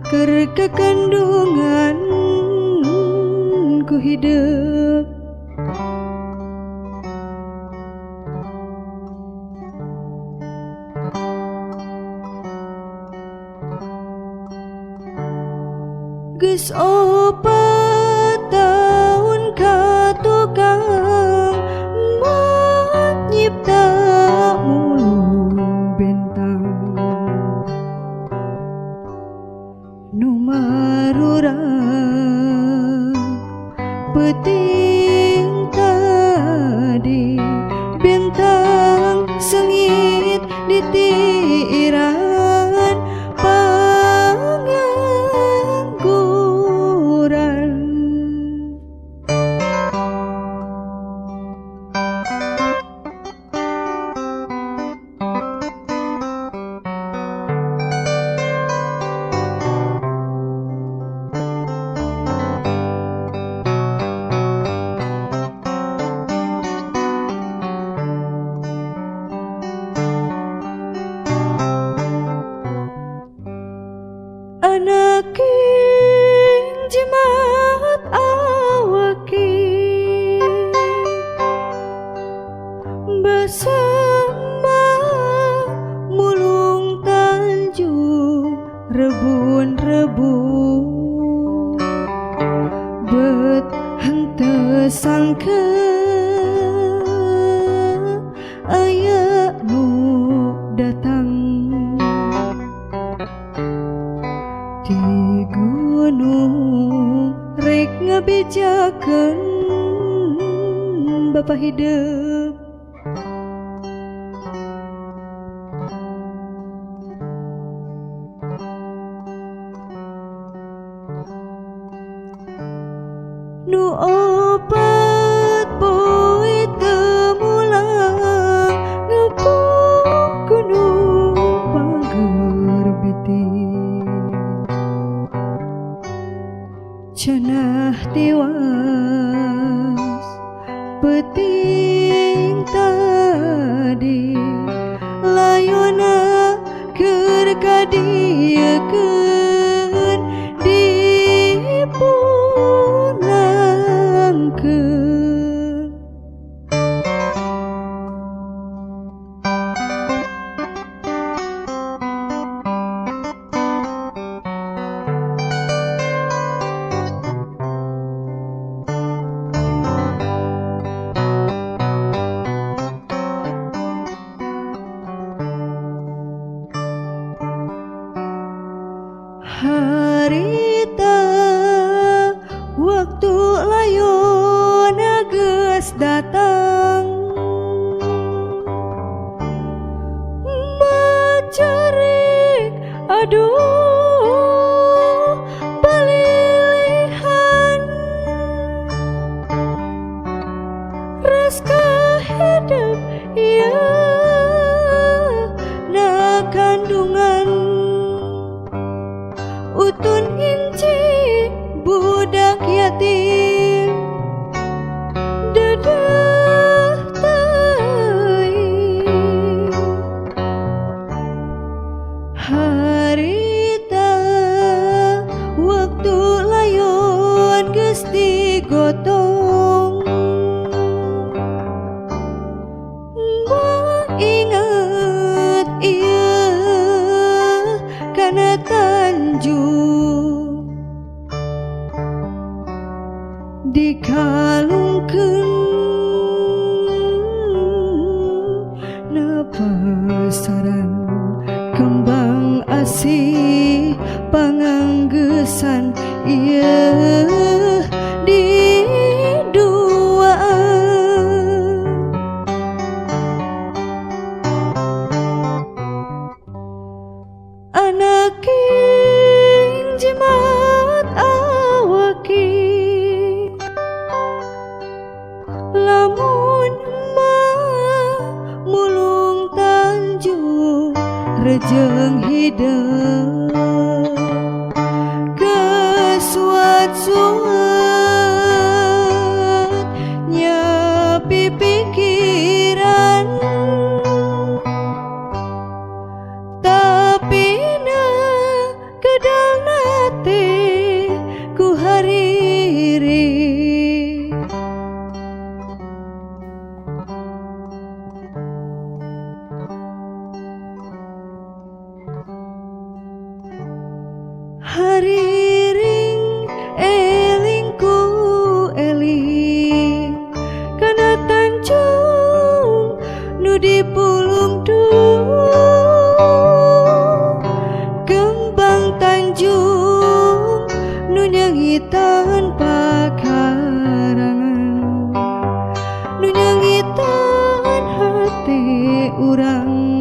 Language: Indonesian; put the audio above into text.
keur kekandungan ku hidup. Geus 4 taun ka tukang moal nyipta mulung bentang nu marurang peuting tadi bentang sengit di tiiran pangangguran. Anaking jimat awaki bersama mulung tanjung rebun-rebun bet henteu sangke aya nu datang di gunung rek ngabejakeun bapa hidup. Nu 4 poe teu mulang ngepung gunung Pagerbiti cenah tiwas peuting tadi layona keur kadiekeun dipulangkeun. Harita waktu layona geus datang macerik aduh balilihan ras kahidup ieu na kandungan utun inci budak yatim dedah teuing harita waktu layon geus digotong inget ieu kana tanjung dikalungkeun na pasaran kembang asih panganggeusan ieu di duaan. Anaking jimat awaki lamun mulung tanjung rejeng hidup kesuat-suat nyapi pikiran tapi hariring elingku eling kana Tanjung nu dipulung kembang Tanjung nu nyangitan pakarangan nu nyangitan hati urang